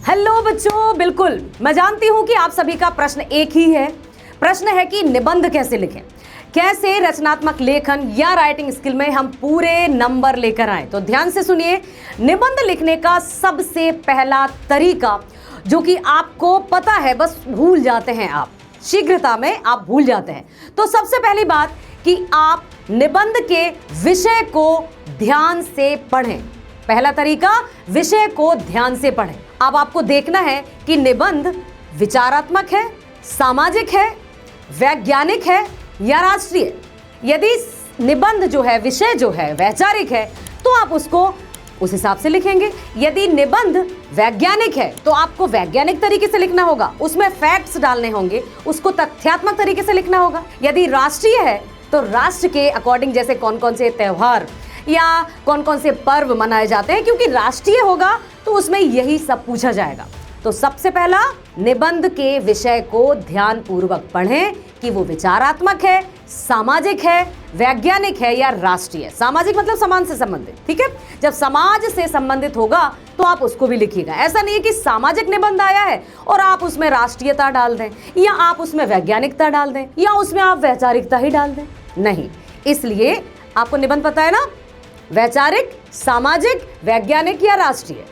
Hello बच्चों, बिल्कुल मैं जानती हूं कि आप सभी का प्रश्न एक ही है। प्रश्न है कि निबंध कैसे लिखें, कैसे रचनात्मक लेखन या राइटिंग स्किल में हम पूरे नंबर लेकर आए। तो ध्यान से सुनिए, निबंध लिखने का सबसे पहला तरीका जो कि आपको पता है, बस भूल जाते हैं आप, शीघ्रता में आप भूल जाते हैं। तो सबसे पहली बात कि आप निबंध के विषय को ध्यान से पढ़ें। पहला तरीका, विषय को ध्यान से पढ़ें। अब आपको देखना है कि निबंध विचारात्मक है, सामाजिक है, वैज्ञानिक है या राष्ट्रीय। यदि निबंध जो है, विषय जो है वैचारिक है, तो आप उसको उस हिसाब से लिखेंगे। यदि निबंध वैज्ञानिक है तो आपको वैज्ञानिक तरीके से लिखना होगा, उसमें फैक्ट्स डालने होंगे, उसको तथ्यात्मक तरीके से लिखना होगा। यदि राष्ट्रीय है तो राष्ट्र के अकॉर्डिंग, जैसे कौन कौन से त्योहार या कौन कौन से पर्व मनाए जाते हैं, क्योंकि राष्ट्रीय होगा तो उसमें यही सब पूछा जाएगा। तो सबसे पहला, निबंध के विषय को ध्यान पूर्वक पढ़ें कि वो विचारात्मक है, सामाजिक है, वैज्ञानिक है या राष्ट्रीय। सामाजिक मतलब समाज से संबंधित, ठीक है। जब समाज से संबंधित होगा तो आप उसको भी लिखिएगा। ऐसा नहीं है कि सामाजिक निबंध आया है और आप उसमें राष्ट्रीयता डाल दें, या आप उसमें वैज्ञानिकता डाल दें, या उसमें आप वैचारिकता ही डाल दें। नहीं, इसलिए आपको निबंध पता है ना, वैचारिक, सामाजिक, वैज्ञानिक या राष्ट्रीय।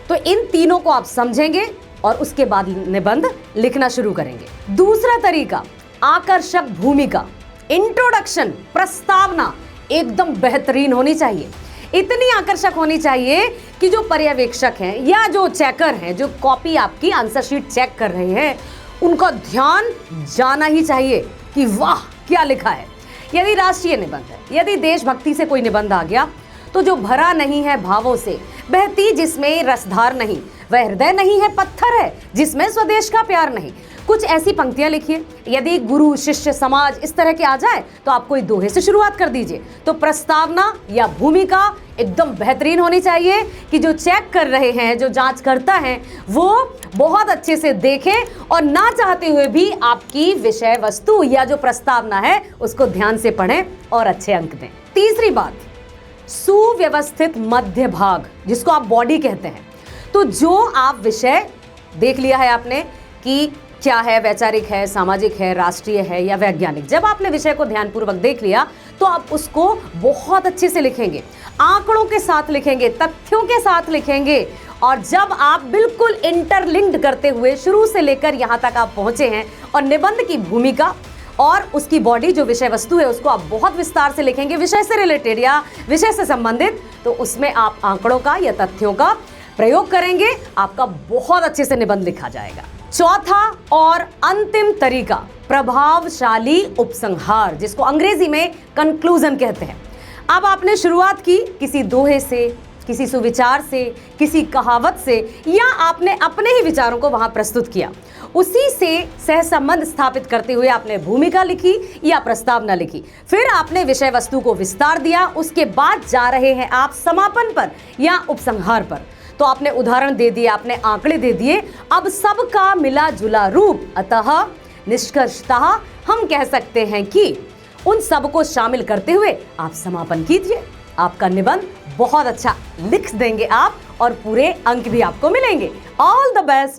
तो इन तीनों को आप समझेंगे और उसके बाद निबंध लिखना शुरू करेंगे। दूसरा तरीका, आकर्षक भूमिका, इंट्रोडक्शन, प्रस्तावना एकदम बेहतरीन होनी चाहिए। इतनी आकर्षक होनी चाहिए कि जो पर्यवेक्षक हैं या जो चेकर हैं, जो कॉपी आपकी आंसर शीट चेक कर रहे हैं, उनका ध्यान जाना ही चाहिए कि वाह क्या लिखा है। यदि राष्ट्रीय निबंध है, यदि देशभक्ति से कोई निबंध आ गया, तो जो भरा नहीं है भावों से, बहती जिसमें रसधार नहीं, वह हृदय नहीं है पत्थर है जिसमें स्वदेश का प्यार नहीं। कुछ ऐसी पंक्तियां लिखिए। यदि गुरु शिष्य समाज इस तरह के आ जाए तो आप कोई दोहे से शुरुआत कर दीजिए। तो प्रस्तावना या भूमिका एकदम बेहतरीन होनी चाहिए कि जो चेक कर रहे हैं, जो जांच करता है, वो बहुत अच्छे से देखे और ना चाहते हुए भी आपकी विषय वस्तु या जो प्रस्तावना है उसको ध्यान से पढ़ें और अच्छे अंक दें। तीसरी बात, सुव्यवस्थित मध्य भाग, जिसको आप बॉडी कहते हैं। तो जो आप विषय देख लिया है आपने कि क्या है, वैचारिक है, सामाजिक है, राष्ट्रीय है या वैज्ञानिक। जब आपने विषय को ध्यानपूर्वक देख लिया तो आप उसको बहुत अच्छे से लिखेंगे, आंकड़ों के साथ लिखेंगे, तथ्यों के साथ लिखेंगे। और जब आप बिल्कुल इंटरलिंक्ड करते हुए शुरू से लेकर यहां तक आप पहुंचे हैं और निबंध की भूमिका और उसकी बॉडी, जो विषय वस्तु है, उसको आप बहुत विस्तार से लिखेंगे, विषय से रिलेटेड या विषय से संबंधित, तो उसमें आप आंकड़ों का या तथ्यों का प्रयोग करेंगे, आपका बहुत अच्छे से निबंध लिखा जाएगा। चौथा और अंतिम तरीका, प्रभावशाली उपसंहार, जिसको अंग्रेजी में कंक्लूजन कहते हैं। अब आपने शुरुआत की किसी दोहे से, किसी सुविचार से, किसी कहावत से, या आपने अपने ही विचारों को वहां प्रस्तुत किया। उसी से सहसंबंध स्थापित करते हुए आपने भूमिका लिखी या प्रस्तावना लिखी, फिर आपने विषय वस्तु को विस्तार दिया। उसके बाद जा रहे हैं आप समापन पर या उपसंहार पर। तो आपने उदाहरण दे दिए, आपने आंकड़े दे दिए, अब सबका मिला जुला रूप, अतः निष्कर्षतः हम कह सकते हैं कि उन सबको शामिल करते हुए आप समापन कीजिए। आपका निबंध बहुत अच्छा लिख देंगे आप और पूरे अंक भी आपको मिलेंगे। All the best.